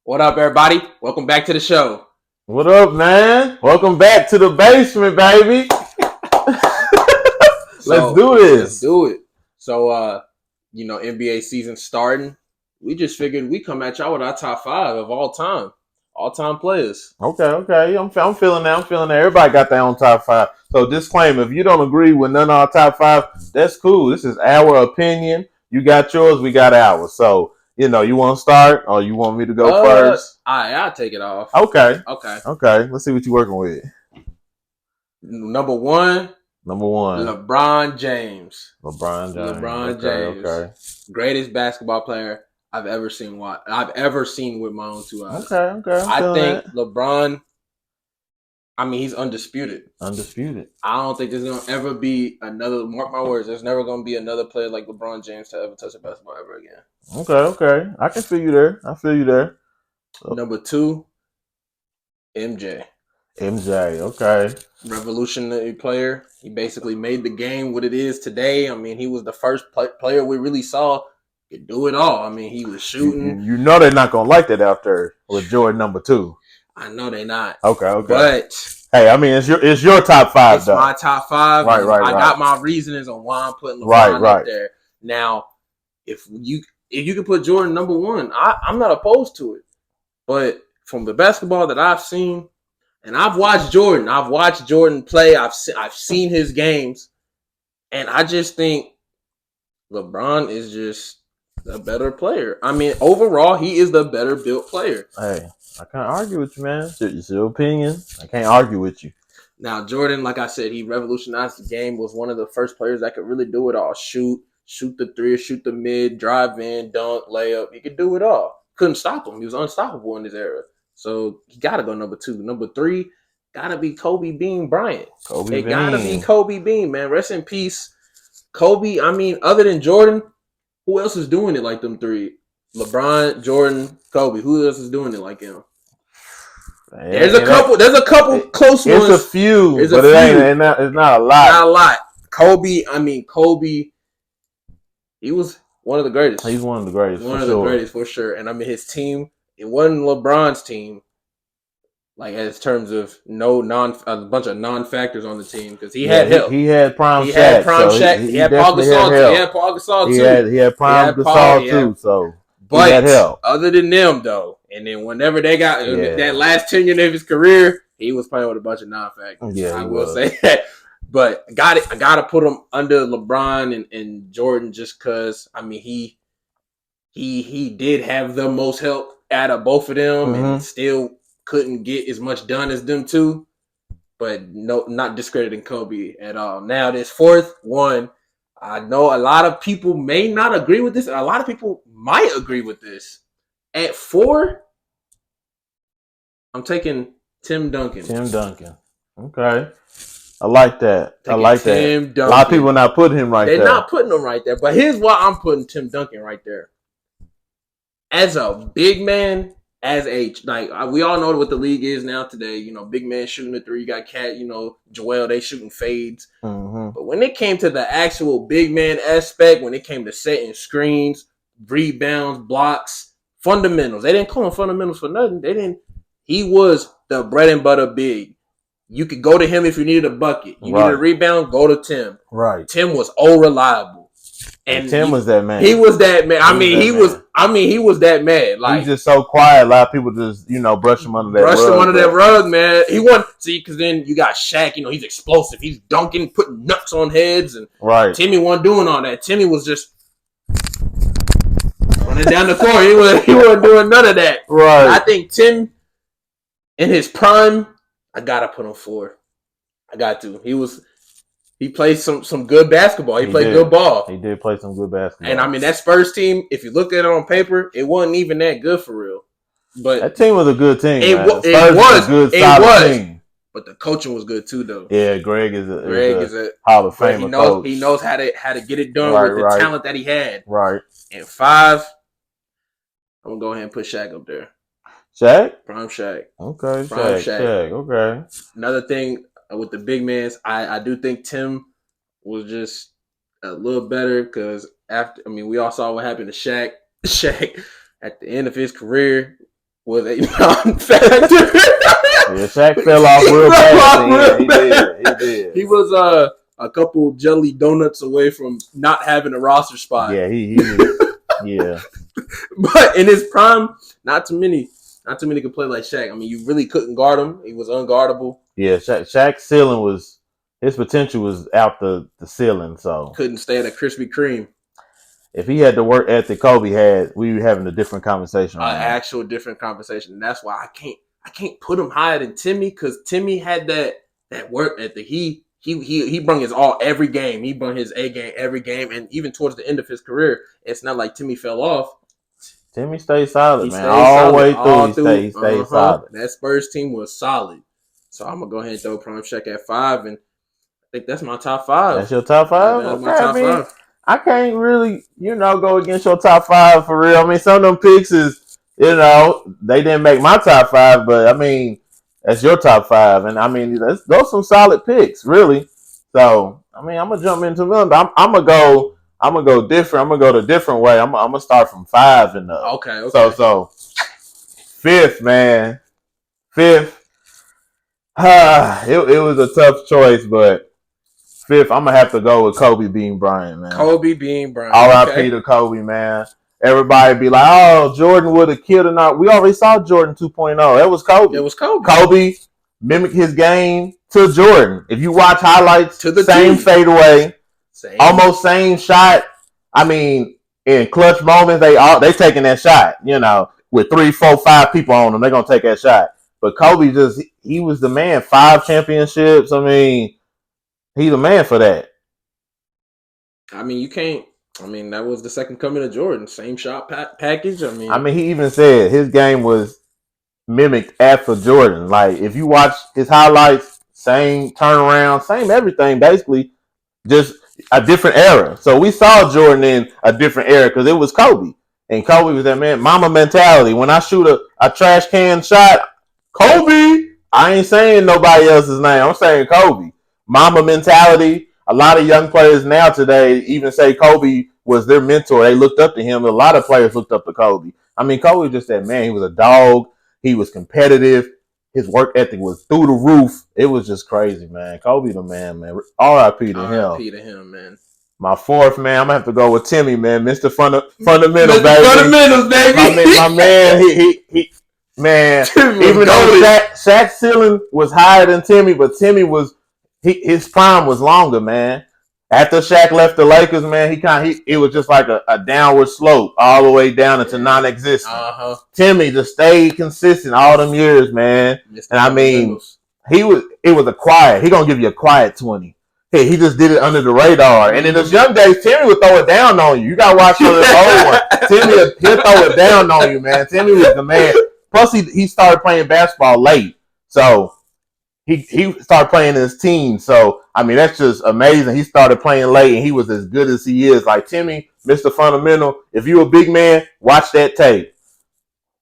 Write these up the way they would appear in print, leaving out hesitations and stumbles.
What up, everybody? Welcome back to the show. What up, man? Welcome back to the basement, baby. Let's do Let's this. do it. So, NBA season starting. We just figured we come at y'all with our top five of all time players. Okay. I'm feeling that. I'm feeling that. Everybody got their own top five. So disclaimer: if you don't agree with none of our top five, that's cool. This is our opinion. You got yours. We got ours. So you want to start, or you want me to go first? I'll take it off. Okay. Okay. Let's see what you're working with. Number one, Number one, LeBron James. LeBron James. LeBron James. Okay. Greatest basketball player I've ever seen. I've ever seen with my own two eyes. Okay. I think LeBron. He's undisputed. Undisputed. I don't think there's gonna ever be another. Mark my words. There's never gonna be another player like LeBron James to ever touch a basketball ever again. Okay. I can feel you there. Number two, MJ. Okay. Revolutionary player. He basically made the game what it is today. He was the first player we really saw could do it all. He was shooting. You know they're not gonna like that out there with Jordan number 2. I know they're not. Okay. But hey, it's your top five. It's though. My top five. Right. I got my reasonings on why I'm putting LeBron up there. Now, if you can put Jordan number one, I'm not opposed to it. But from the basketball that I've seen, and I've watched Jordan play. I've seen his games, and I just think LeBron is just a better player. Overall, he is the better built player. Hey, I can't argue with you, man. It's your opinion. I can't argue with you. Now, Jordan, like I said, he revolutionized the game. Was one of the first players that could really do it all: shoot the three, shoot the mid, drive in, dunk, layup. He could do it all. Couldn't stop him. He was unstoppable in his era. So he got to go number two. Number three, got to be Kobe Bean Bryant. It got to be Kobe Bean, man. Rest in peace, Kobe. Other than Jordan, who else is doing it like them three? LeBron, Jordan, Kobe. Who else is doing it like him? There's a couple close ones. It's a few, but it's not a lot. Not a lot. Kobe, he was one of the greatest. He's one of the greatest. The greatest for sure. And his team, it wasn't LeBron's team. Like as terms of a bunch of non-factors on the team because he had help. He had Prime Shaq. He had Paul Gasol too. He had Paul Gasol too. He had Prime Gasol too. So but he had help. Other than them though, and then whenever they got that last tenure of his career, he was playing with a bunch of non-factors. Yeah, I will say that. But I got to put him under LeBron and Jordan just because he did have the most help out of both of them and still couldn't get as much done as them two. But no, not discrediting Kobe at all. Now this fourth one, I know a lot of people may not agree with this. A lot of people might agree with this. At 4, I'm taking Tim Duncan. Okay. I like that. Tim Duncan. A lot of people are not putting him right there. They're not putting him right there. But here's why I'm putting Tim Duncan right there. As a big man, we all know what the league is now today. Big man shooting the three. You got Cat, Joel, they shooting fades. Mm-hmm. But when it came to the actual big man aspect, when it came to setting screens, rebounds, blocks, fundamentals, they didn't call him fundamentals for nothing. He was the bread and butter big. You could go to him if you needed a bucket. You needed a rebound, go to Tim. Right. Tim was reliable. And Tim was that man. He was that man. He was that man. Like he's just so quiet. A lot of people just, brush him under that rug, man. He wasn't because then you got Shaq. He's explosive. He's dunking, putting nuts on heads, and Timmy wasn't doing all that. Timmy was just running down the court. He wasn't doing none of that. Right. I think Tim, in his prime, I gotta put him 4. I got to. He played some good basketball. He played good ball. He did play some good basketball. And that Spurs team, if you look at it on paper, it wasn't even that good for real. But that team was a good team. It was a good, solid team. But the coaching was good too, though. Yeah, Greg is a Hall of Fame coach. He knows how to get it done with the talent that he had. Right. And 5, I'm gonna go ahead and put Shaq up there. Shaq? Prime Shaq. Okay. Prime Shaq. Okay. Another thing with the big mans, I do think Tim was just a little better because we all saw what happened to Shaq. Shaq at the end of his career, was a non-factor. Yeah, Shaq fell off real bad. He did. He was a couple jelly donuts away from not having a roster spot. Yeah, he was. Yeah. But in his prime, not too many could play like Shaq. I mean, you really couldn't guard him. He was unguardable. Yeah, Shaq's ceiling was, his potential was out the ceiling. So couldn't stay at a Krispy Kreme. If he had the work ethic Kobe had, we were having a different conversation. Actual different conversation. And that's why I can't put him higher than Timmy, because Timmy had that work ethic. He brung his all every game. He brung his A game every game, and even towards the end of his career, it's not like Timmy fell off. Timmy stayed solid, man. All the way through, he stayed solid. That Spurs team was solid. So I'm gonna go ahead and throw Prime Shaq at 5, and I think that's my top 5. That's your top 5? That's my top 5. I can't really, go against your top 5 for real. I mean, some of them picks is, they didn't make my top 5, but I mean, that's your top 5, and I mean, those some solid picks, really. So, I mean, I'm gonna jump into them. I'm gonna go different. I'm gonna go the different way. I'm gonna start from 5 and up. Okay. So 5th, man. 5th. It was a tough choice, but 5th, I'm gonna have to go with Kobe being Bryant, man. Kobe being Bryant. R.I.P. to Kobe, man. Everybody be like, "Oh, Jordan would have killed or not." We already saw Jordan 2.0. That was Kobe. It was Kobe. Kobe mimicked his game to Jordan. If you watch highlights, to the same fadeaway, almost same shot. I mean, in clutch moments, they taking that shot. With 3, 4, 5 people on them, they're gonna take that shot. But Kobe he was the man. 5 championships. I mean, he's the man for that. I mean, you can't. I mean, that was the second coming of Jordan. Same shot package. I mean, he even said his game was mimicked after Jordan. Like, if you watch his highlights, same turnaround, same everything, basically, just a different era. So we saw Jordan in a different era because it was Kobe. And Kobe was that man, mama mentality. When I shoot a trash can shot, Kobe, I ain't saying nobody else's name. I'm saying Kobe. Mama mentality. A lot of young players now today even say Kobe was their mentor. They looked up to him. A lot of players looked up to Kobe. I mean, Kobe was just that man. He was a dog. He was competitive. His work ethic was through the roof. It was just crazy, man. Kobe the man. R.I.P. to him. R.I.P. to him, man. My 4th, man, I'm going to have to go with Timmy, man. Mr. Fundamentals, baby. Fundamentals, baby. My man, he man, even though Shaq's ceiling was higher than Timmy, but Timmy his prime was longer, man. After Shaq left the Lakers, man, it was just like a downward slope all the way down into non-existent. Timmy just stayed consistent all them years, man. And I mean, it was a quiet. He gonna give you a quiet 20. Hey, he just did it under the radar. And in his young days, Timmy would throw it down on you. You got to watch for this old one. Timmy, he'll throw it down on you, man. Timmy was the man. Plus, he started playing basketball late. So, he started playing in his teens. So, I mean, that's just amazing. He started playing late, and he was as good as he is. Like, Timmy, Mr. Fundamental, if you a big man, watch that tape.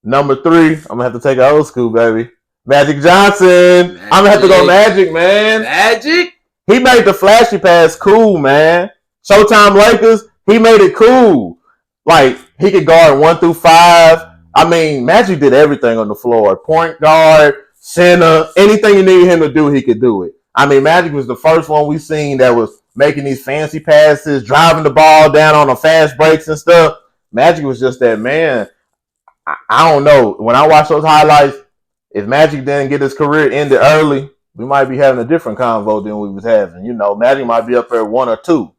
Number 3, I'm going to have to take an old school, baby. Magic Johnson. I'm going to have to go Magic, man. Magic? He made the flashy pass cool, man. Showtime Lakers, he made it cool. Like, he could guard 1 through 5. I mean, Magic did everything on the floor. Point guard, center, anything you needed him to do, he could do it. I mean, Magic was the first one we seen that was making these fancy passes, driving the ball down on the fast breaks and stuff. Magic was just that man. I don't know. When I watch those highlights, if Magic didn't get his career ended early, we might be having a different convo than we was having. Magic might be up there 1 or 2.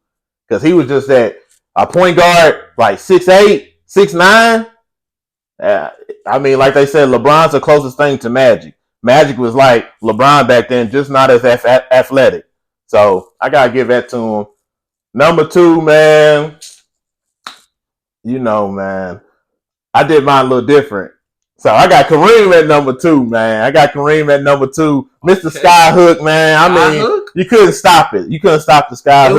Because he was just that a point guard, like 6'8", 6'9". I mean, like they said, LeBron's the closest thing to Magic. Magic was like LeBron back then, just not as athletic. So I got to give that to him. Number 2, man. Man. I did mine a little different. So I got Kareem at number 2, man. Mr. Skyhook, man. I mean, you couldn't stop it. You couldn't stop the Skyhook.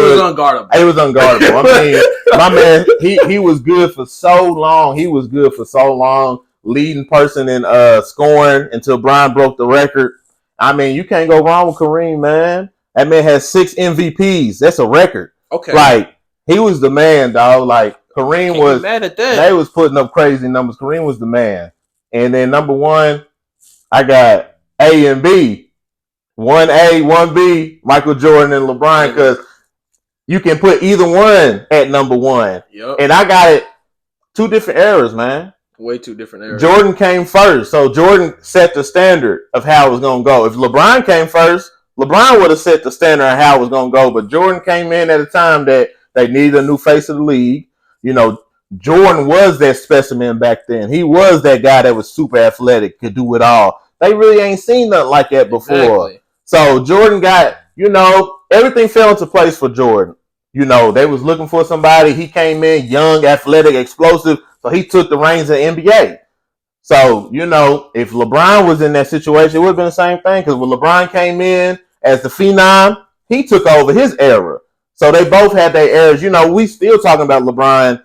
It was unguardable. I mean, my man, he was good for so long. Leading person in scoring until Brian broke the record. I mean, you can't go wrong with Kareem, man. That man has 6 MVPs. That's a record. Okay. Like, he was the man, dog. Like, Kareem was, mad at that. They was putting up crazy numbers. Kareem was the man. And then number one, I got A and B. 1A, 1B, Michael Jordan and LeBron, because you can put either one at number one. Yep. And I got it two different eras, man. Way too different eras. Jordan came first. So Jordan set the standard of how it was going to go. If LeBron came first, LeBron would have set the standard of how it was going to go. But Jordan came in at a time that they needed a new face of the league. You know, Jordan was that specimen back then. He was that guy that was super athletic, could do it all. They really ain't seen nothing like that before. Exactly. So Jordan got, everything fell into place for Jordan. They was looking for somebody. He came in young, athletic, explosive. So he took the reins of the NBA. So, if LeBron was in that situation, it would have been the same thing. Because when LeBron came in as the phenom, he took over his era. So they both had their eras. We still talking about LeBron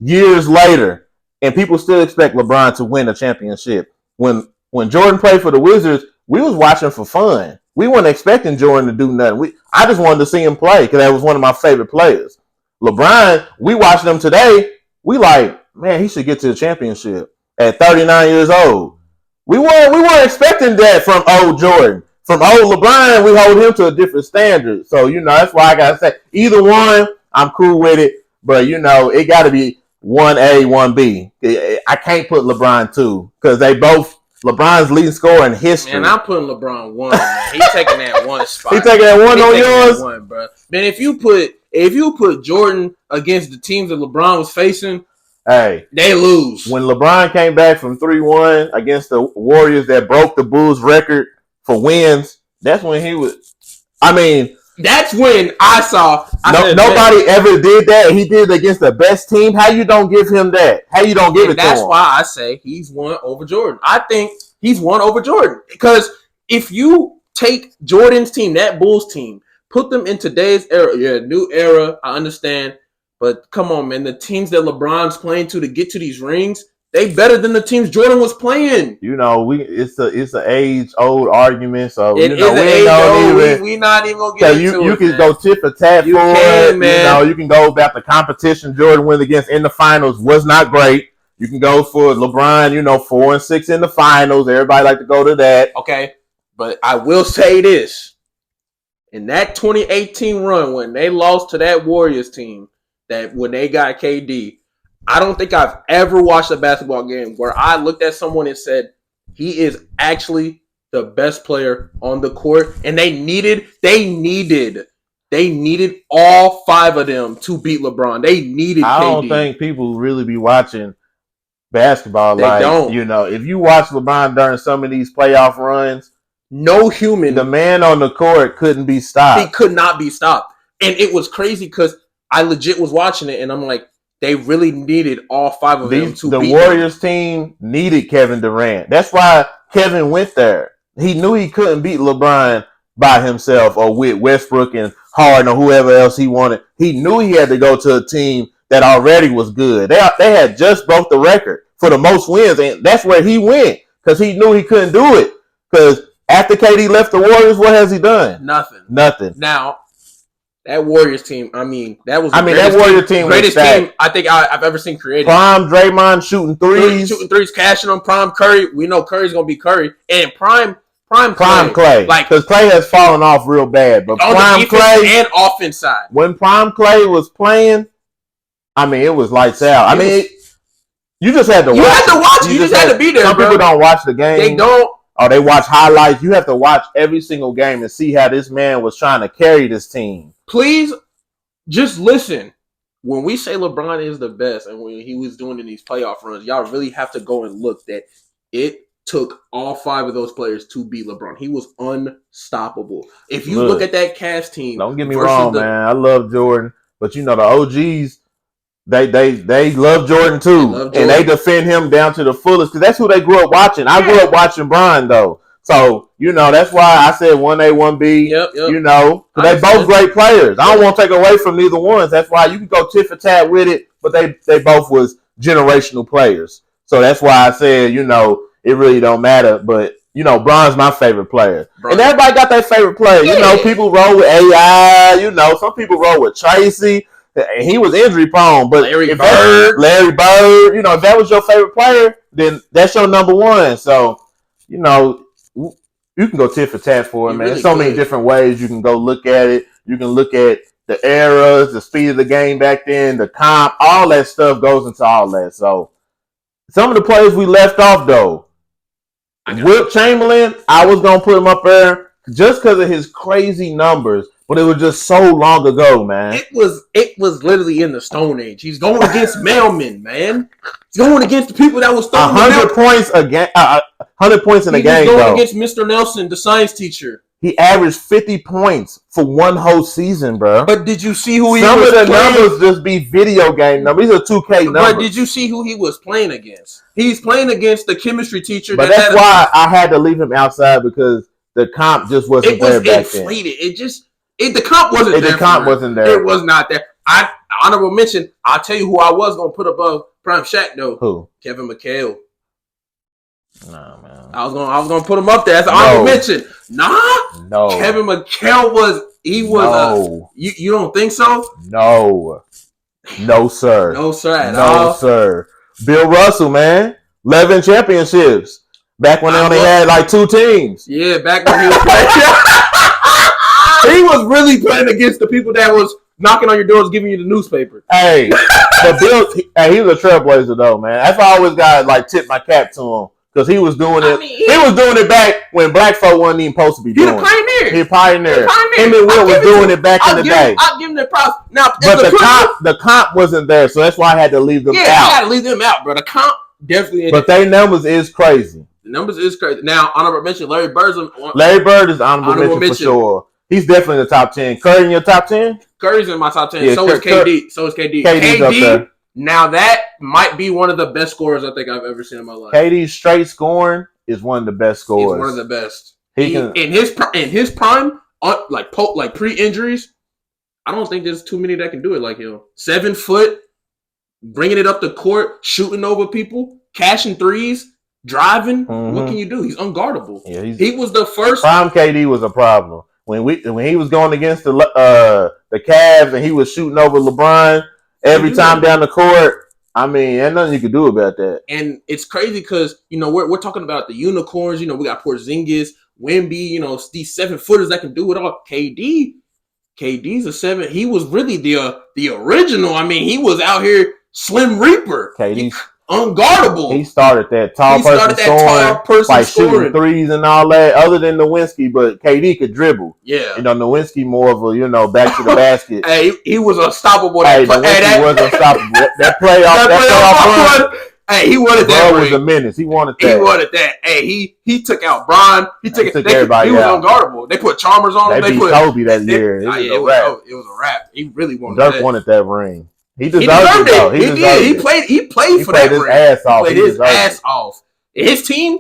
years later. And people still expect LeBron to win a championship. When Jordan played for the Wizards, we was watching for fun. We weren't expecting Jordan to do nothing. I just wanted to see him play because that was one of my favorite players. LeBron, we watching him today. We like, man, he should get to the championship at 39 years old. We weren't expecting that from old Jordan. From old LeBron, we hold him to a different standard. So, that's why I got to say, either one, I'm cool with it. But, it got to be 1A, 1B. I can't put LeBron 2 because they both, LeBron's leading scorer in history. Man, I'm putting LeBron 1, man. He's taking that one spot. He taking that one on yours? That one, bro. Man, if you put Jordan against the teams that LeBron was facing, hey, they lose. When LeBron came back from 3-1 against the Warriors that broke the Bulls record for wins, that's when he was. That's when I saw. Nobody ever did that. He did it against the best team. How you don't give him that? How you don't give it to him? That's why I say he's won over Jordan. I think he's won over Jordan. Because if you take Jordan's team, that Bulls team, put them in today's era, new era, I understand. But come on, man. The teams that LeBron's playing to get to these rings, they better than the teams Jordan was playing. It's an age old argument. So we not even gonna get into it. You can go tit for tat for it. Man. You can go about the competition Jordan went against in the finals was not great. You can go for LeBron, 4-6 in the finals. Everybody like to go to that. Okay, but I will say this: in that 2018 run when they lost to that Warriors team, that when they got KD. I don't think I've ever watched a basketball game where I looked at someone and said, he is actually the best player on the court. And they needed all 5 of them to beat LeBron. They needed KD. I don't think people really be watching basketball. They don't. If you watch LeBron during some of these playoff runs, no human. The man on the court couldn't be stopped. He could not be stopped. And it was crazy because I legit was watching it and I'm like, they really needed all 5 of them to beat the Warriors team needed Kevin Durant. That's why Kevin went there. He knew he couldn't beat LeBron by himself or with Westbrook and Harden or whoever else he wanted. He knew he had to go to a team that already was good. They had just broke the record for the most wins, and that's where he went because he knew he couldn't do it. Because after KD left the Warriors, what has he done? Nothing. Now, that Warriors team, that was that Warriors team greatest team I think I've ever seen created. Prime Draymond shooting threes, cashing on Prime Curry. We know Curry's gonna be Curry, and Prime Clay. Because Clay has fallen off real bad, but on Prime the Clay and offense side. When Prime Clay was playing, it was lights out. You just had to watch. You had to watch. You just had to be there. Some people don't watch the game. They don't. Or they watch highlights. You have to watch every single game and see how this man was trying to carry this team. Please, just listen. When we say LeBron is the best and when he was doing in these playoff runs, y'all really have to go and look that it took all 5 of those players to beat LeBron. He was unstoppable. If you look at that Cavs team. Don't get me wrong, man. I love Jordan. But, the OGs, they love Jordan too. And they defend him down to the fullest because that's who they grew up watching. I grew up watching Brian, though. So, that's why I said 1A, 1B. Yep. They both great players. I don't want to take away from neither ones. That's why you can go tit for tat with it, but they both was generational players. So that's why I said, it really don't matter. But, Bron's my favorite player. And everybody got their favorite player. People roll with AI. Some people roll with Tracy. he was injury prone. But Larry Bird, if that was your favorite player, then that's your number one. So, you can go tit for tat for it, man. Really There's so many different ways you can go look at it. You can look at the eras, the speed of the game back then, the comp, all that stuff goes into all that. So, some of the players we left off, though, Wilt Chamberlain, I was going to put him up there just because of his crazy numbers, but it was just so long ago, man. It was literally in the Stone Age. He's going against mailmen, man. He's going against the people that was throwing 100 points again. 100 points in a game, though. He's going though. against Mr. Nelson, the science teacher. He averaged 50 points for one whole season, bro. But did you see who he was playing? Some of the numbers just be video game numbers. These are 2K numbers. But did you see who he was playing against? He's playing against the chemistry teacher. But that's why I had to leave him outside because the comp just wasn't there back then. The comp wasn't there. The comp wasn't there. It was not there. Honorable mention, I'll tell you who I was going to put above Prime Shaq, though. Who? Kevin McHale. Nah, man. I was gonna put him up there as an honorable mention. No. Kevin McHale was. You don't think so? No. No, sir. No, sir. At all. No, sir. Bill Russell, man. 11 championships. Back when they only had like 2 teams. Yeah, back when he was playing. He was really playing against the people that was knocking on your doors, giving you the newspaper. Hey, but Bill, he was a trailblazer though, man. That's why I always got like tip my cap to him. Because he was doing it. He was doing it back when black folk wasn't even supposed to be doing it. He a pioneer. Him and Will was doing it back in the day. I'll give him the props. Now, but the comp wasn't there, so that's why I had to leave them out. Yeah, I had to leave them out, bro. The comp definitely. But their numbers is crazy. The numbers is crazy. Now, honorable mention, Larry Bird is honorable mention for sure. He's definitely in the top 10. Curry in your top 10? Curry's in my top 10. Yeah, so is KD. KD's up there. Now that might be one of the best scorers I think I've ever seen in my life. KD's straight scoring is one of the best scorers. He's one of the best. In his prime, like pre-injuries, I don't think there's too many that can do it like him. 7 foot, bringing it up the court, shooting over people, cashing threes, driving. Mm-hmm. What can you do? He's unguardable. Yeah, he was the first. Prime KD was a problem when he was going against the Cavs and he was shooting over LeBron. Every time down the court, I mean, there's nothing you can do about that. And it's crazy because, we're talking about the unicorns. We got Porzingis, Wemby, these 7-footers that can do it all. KD's a 7. He was really the original. I mean, he was out here Slim Reaper. KD's unguardable. He started that tall person shooting threes and all that. Other than Nowinski, but KD could dribble. Yeah, Nowinski more of a back to the basket. Hey, he was unstoppable. Nowinski was unstoppable. That playoff run. Hey, he wanted that. Bro was a menace. He wanted that. Hey, he took out Bron. He took everybody. He was unguardable. They put Chalmers on him. They beat Kobe that year. It was a wrap. He really wanted that. Dirk wanted that ring. He deserved it, though. He did. He played for that ring. He played his ass off. His team,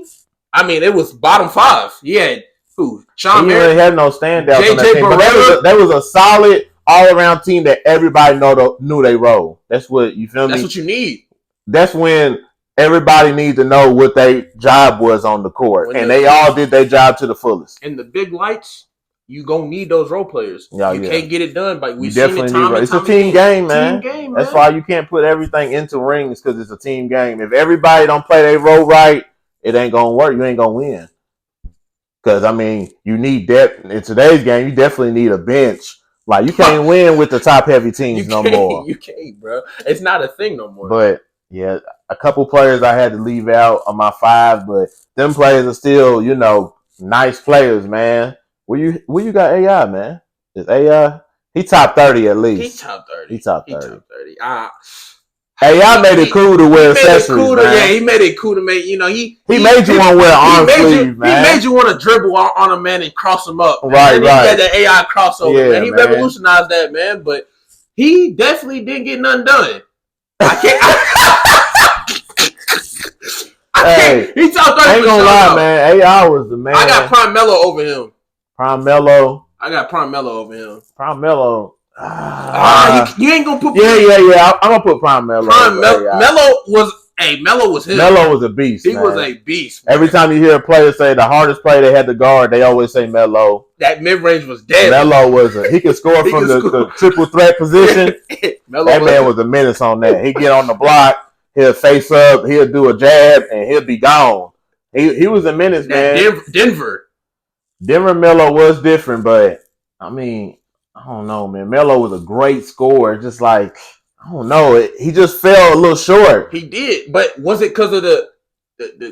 I mean, it was bottom 5. He had who? Sean Merritt. He really had no standouts on that team. But that was a solid all-around team that everybody knew they role. That's what, you feel me? That's what you need. That's when everybody needs to know what their job was on the court. And they all did their job to the fullest. And the big lights, you gonna need those role players. You can't get it done, but we've seen it time. It's a team game, man. That's why you can't put everything into rings because it's a team game. If everybody don't play their role right, it ain't gonna work. You ain't gonna win. Because I mean, you need depth in today's game. You definitely need a bench. Like you can't win with the top heavy teams no more. You can't, bro. It's not a thing no more. But yeah, a couple players I had to leave out on my 5, but them players are still, nice players, man. Where you got AI, man? Is AI? He top 30 at least. He top 30. AI made it cool to wear accessories, man. Yeah, he made it cool to make, he made you want to wear arm sleeves, man. He made you want to dribble on a man and cross him up. Man. Right. He had that AI crossover, man. He revolutionized that, man. But he definitely didn't get nothing done. He top 30. I ain't gonna lie, man. AI was the man. I got Prime Melo over him. I got Prime Melo over him. Prime Melo. You ain't gonna put. Yeah. I'm gonna put Prime Melo. Melo was Hey, Melo was him. Melo was a beast. He man. was a beast. Man. Every time you hear a player say the hardest play they had to guard, they always say Melo. That mid range was dead. Melo was he could score from the triple threat position. That man was a menace on that. He'd get on the block, he'll face up, he'll do a jab, and he'll be gone. He was a menace, man. Denver Melo was different, but I mean, I don't know, man. Melo was a great scorer. Just like, I don't know, he just fell a little short. He did, but was it because of the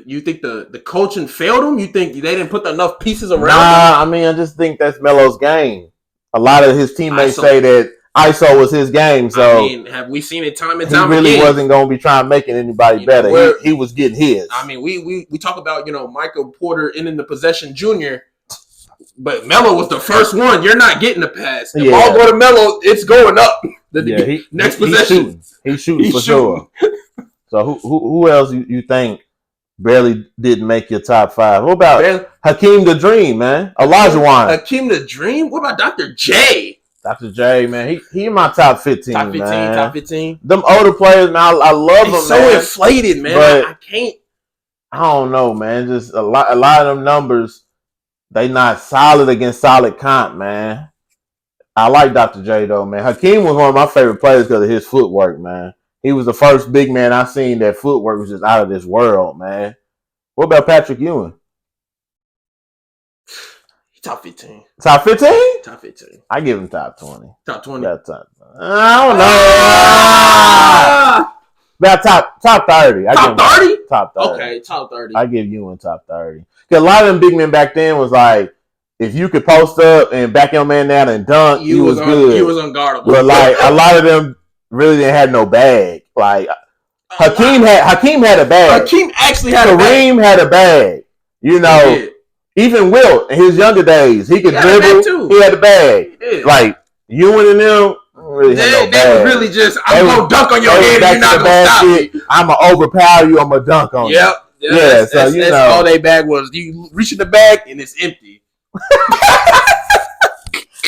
you think the coaching failed him? You think they didn't put enough pieces around him? I mean, I just think that's Melo's game. A lot of his teammates say that ISO was his game. So I mean, have we seen it time and time again? He really again? wasn't going to be trying making anybody better. He was getting his. I mean, we talk about Michael Porter ending the possession junior. But Melo was the first one. You're not getting the pass. The ball go to Melo, it's going up. Next possession. He's shooting for sure. So who else you think barely didn't make your top 5? What about Hakeem the Dream, man? Olajuwon. Hakeem the Dream? What about Dr. J? Dr. J, man. He in my top 15, top 15, man. Top 15. Them older players, man, I love them, so man. Inflated, man. But I can't. I don't know, man. Just a lot of them numbers, they not solid against solid comp, man. I like Dr. J, though, man. Hakeem was one of my favorite players because of his footwork, man. He was the first big man I seen that footwork was just out of this world, man. What about Patrick Ewing? Top 15. Top 15? Top 15. I give him top 20. Top 20. I don't know. About top 30. Top 30? Top 30. Okay, top 30. I give Ewing top 30. Because a lot of them big men back then was like, if you could post up and back your man down and dunk, you was good. You was unguardable. But like a lot of them really didn't have no bag. Like Hakeem had a bag. Hakeem actually had a bag. Kareem had a bag. Even Wilt in his younger days, he could dribble. He had a bag. Like Ewing and them really had no bag. They were really just, I'm gonna dunk on your head and you're not gonna stop me. I'm gonna overpower you. I'm gonna dunk on you. Yep. Yeah, so that's all they bag was. You reach in the bag and it's empty.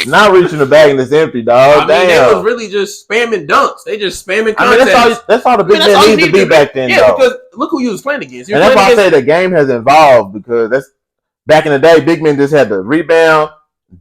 Not reaching the bag and it's empty, dog. They was really just spamming dunks. They just spamming contests. I mean, that's all the big men need to be back then, though. Because look who you was playing against. And that's why I say the game has evolved, because that's back in the day, big men just had to rebound,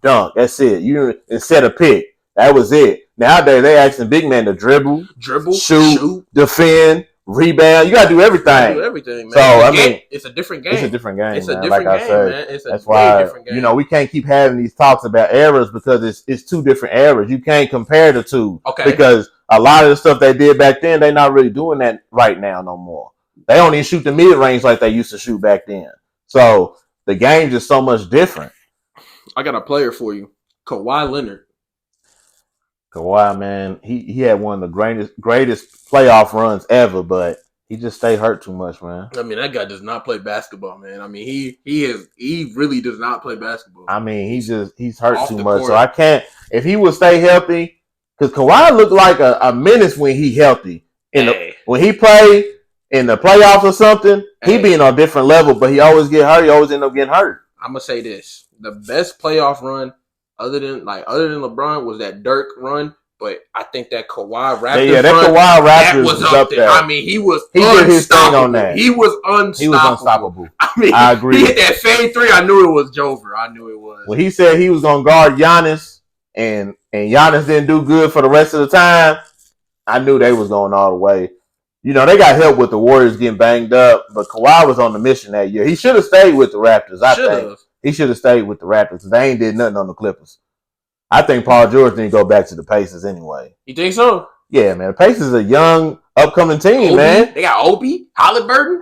dunk. That's it. And set a pick. That was it. Nowadays, they asking big men to dribble, shoot, defend, rebound. You got to do everything. Man. So, it's a different game. It's a different game, It's man. a different game, man. It's that's why, different game. We can't keep having these talks about eras, because it's two different eras. You can't compare the two. Okay. Because a lot of the stuff they did back then, they're not really doing that right now no more. They don't even shoot the mid-range like they used to shoot back then. So, the game's just so much different. I got a player for you. Kawhi Leonard. Kawhi, man, he had one of the greatest playoff runs ever, but he just stayed hurt too much, man. I mean, that guy does not play basketball, man. I mean, he really does not play basketball. I mean, he's hurt too much, so I can't. If he would stay healthy, because Kawhi looked like a menace when he healthy. When he played in the playoffs or something, he being on a different level, but he always get hurt. He always end up getting hurt. I'm gonna say this: the best playoff run, other than LeBron, was that Dirk run. But I think that Kawhi Raptors Kawhi Raptors was up there. I mean, he did his thing on that. He was unstoppable. I mean, I agree. He hit that fade 3. I knew it was Jover. I knew it was. When he said he was gonna guard Giannis, and Giannis didn't do good for the rest of the time, I knew they was going all the way. They got help with the Warriors getting banged up, but Kawhi was on the mission that year. He should have stayed with the Raptors. I think he should have stayed with the Raptors. They ain't did nothing on the Clippers. I think Paul George didn't go back to the Pacers anyway. You think so? Yeah, man. The Pacers is a young, upcoming team, man. They got Obi, Halliburton.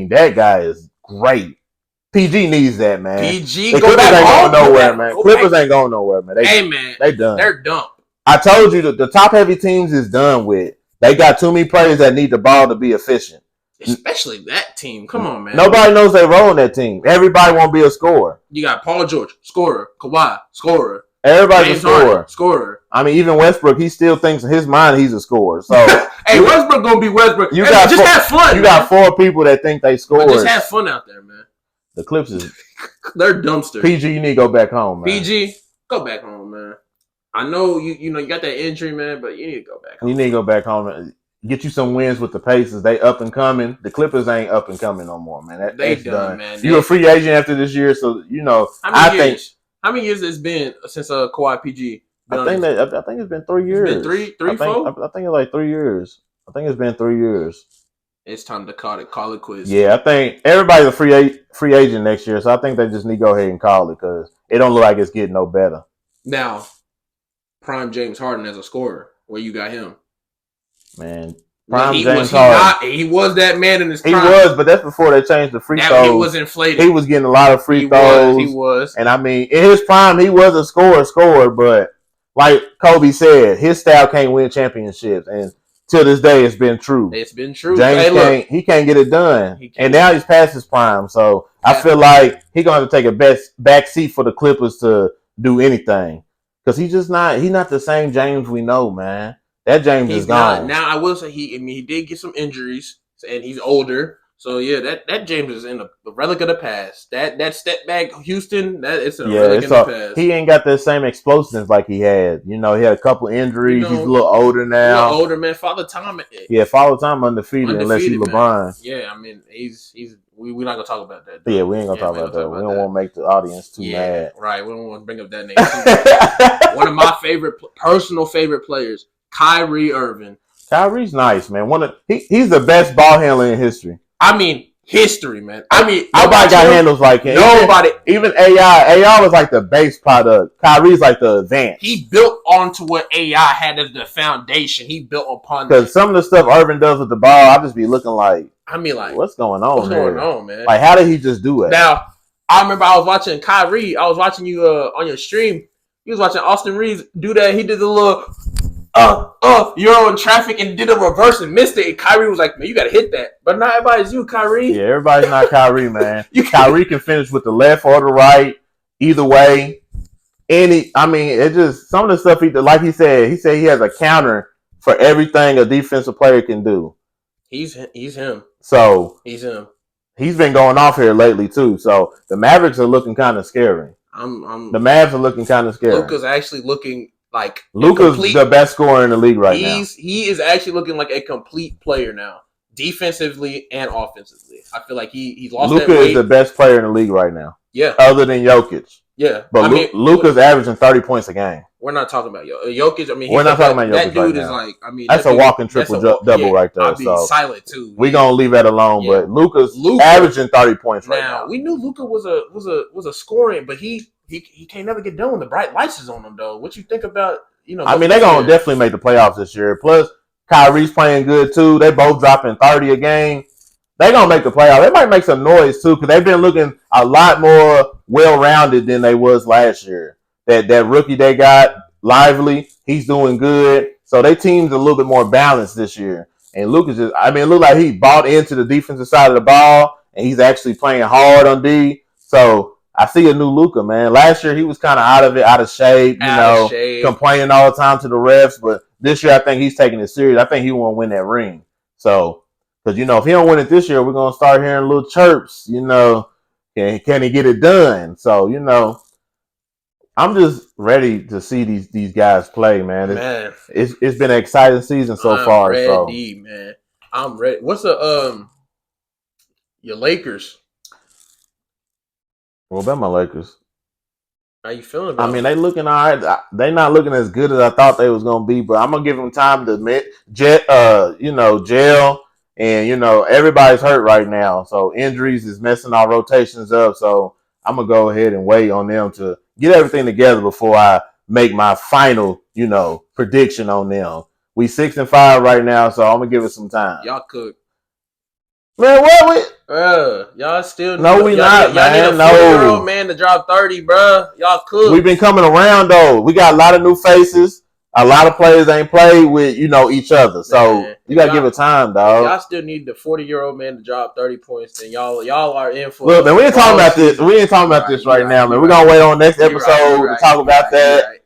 That guy is great. PG needs that, man. PG, the Clippers ain't going nowhere, man. Clippers ain't going nowhere, man. They done. They're done. I told you that the top-heavy teams is done with. They got too many players that need the ball to be efficient. Especially that team. Come on, man. Nobody knows their role in that team. Everybody won't be a scorer. You got Paul George, scorer. Kawhi, scorer. Everybody's a scorer. Harden, scorer. I mean, even Westbrook, he still thinks in his mind he's a scorer. So, hey, Westbrook gonna be Westbrook. Have fun. You got 4 people that think they score. Just have fun out there, man. The Clips is they're dumpsters. PG, you need to go back home, man. PG, go back home, man. I know you got that injury, man, but you need to go back home. You need to go back home. get you some wins with the Pacers. They up and coming. The Clippers ain't up and coming no more, man. They That's done, done. man. You're a free agent after this year, so How many years it's been since Kawhi PG? I think it's been 3 years. It's been three, four? I think it's like 3 years. I think it's been 3 years. It's time to call it quits. Yeah, I think everybody's a free agent next year, so I think they just need to go ahead and call it because it don't look like it's getting no better. Now, prime James Harden as a scorer, where you got him? Man, James Harden. He was that man in his prime. He was, but that's before they changed the free throws. He was inflated. He was getting a lot of free throws. He was. And I mean, in his prime, he was a scorer, but like Kobe said, his style can't win championships. And till this day, it's been true. It's been true. James can't get it done. And now he's past his prime. So I feel like he's going to have to take a back seat for the Clippers to do anything. Because he's not the same James we know, man. That James is gone. Now I will say he did get some injuries and he's older. So yeah, that James is in the relic of the past. That step back Houston, it's a relic of the past. He ain't got the same explosiveness like he had. He had a couple injuries. He's a little older now. A little older, man. Father Time. Yeah, Father Time undefeated unless he's LeBron. Man. Yeah, I mean we're not gonna talk about that. Yeah, we ain't gonna talk about that. We don't want to make the audience too mad. Right. We don't want to bring up that name too much. One of my personal favorite players, Kyrie Irving. Kyrie's nice, man. He's the best ball handler in history. I mean, history, man. Nobody got handles like him. Nobody. Even AI. AI was like the base product. Kyrie's like the advance. He built onto what AI had as the foundation. He built upon that. Because some of the stuff Irvin does with the ball, I just be looking like, what's going on? What's going on, man? Like, how did he just do it? Now, I remember I was watching Kyrie. I was watching you on your stream. You was watching Austin Reeves do that. He did the little Euro in traffic and did a reverse and missed it. And Kyrie was like, man, you got to hit that. But not everybody's you, Kyrie. Yeah, everybody's not Kyrie, man. Kyrie can finish with the left or the right. Either way. It's just some of the stuff like he said he has a counter for everything a defensive player can do. He's him. So he's him. He's been going off here lately too. So the Mavericks are looking kind of scary. The Mavs are looking kind of scary. Luka's actually looking like Luka's the best scorer in the league right now. He is actually looking like a complete player now, defensively and offensively. I feel like he's lost that weight. Luka is the best player in the league right now. Yeah. Other than Jokic. Yeah. But Luka's averaging 30 points a game. We're not talking about Jokic. I mean, we're not talking about Jokic. That dude right is now. like, I mean, that's a walking triple-double right there. I'll be silent too. We're gonna leave that alone. Yeah. But Luka's averaging 30 points right now. We knew Luka was a scoring, but he can't never get done when the bright lights is on him though. What you think about? I mean, they're gonna definitely make the playoffs this year. Plus, Kyrie's playing good too. They both dropping 30 a game. They're gonna make the playoffs. They might make some noise too because they've been looking a lot more well-rounded than they was last year. That rookie they got, Lively, he's doing good. So their team's a little bit more balanced this year. And Luka's it looked like he bought into the defensive side of the ball, and he's actually playing hard on D. So I see a new Luka, man. Last year he was kind of out of shape, complaining all the time to the refs. But this year I think he's taking it serious. I think he want to win that ring. So, because if he don't win it this year, we're gonna start hearing little chirps. Can he get it done? So I'm just ready to see these guys play, man. It's been an exciting season so far. Man. I'm ready. What's your Lakers? What about my Lakers? How you feeling about them? They looking all right. They not looking as good as I thought they was gonna be, but I'm gonna give them time to gel. And everybody's hurt right now, so injuries is messing our rotations up. So I'm gonna go ahead and wait on them to get everything together before I make my final, prediction on them. We 6-5 right now, so I'm gonna give it some time. Y'all cook. Man, y'all still no, we not, man. Y'all need a 40-year-old man to drop 30, bro. Y'all cook. We've been coming around though. We got a lot of new faces. A lot of players ain't played with, each other. So you gotta give it time, dog. Y'all still need the 40-year-old man to drop 30 points. Then y'all are in for. Look, man, we ain't talking about this. We ain't talking about this right now, man. We're gonna wait on next episode to talk about that.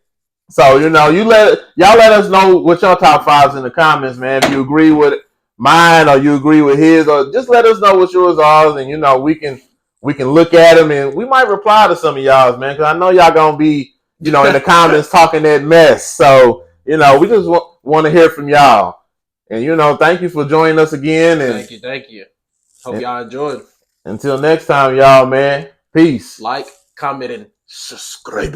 So y'all let us know what your top fives in the comments, man. If you agree with mine or you agree with his, or just let us know what yours are, and we can look at them and we might reply to some of y'all's, man, because I know y'all gonna be in the comments talking that mess. So we just want to hear from y'all. And thank you for joining us again. And Thank you. Hope y'all enjoyed. Until next time, y'all, man. Peace. Like, comment, and subscribe.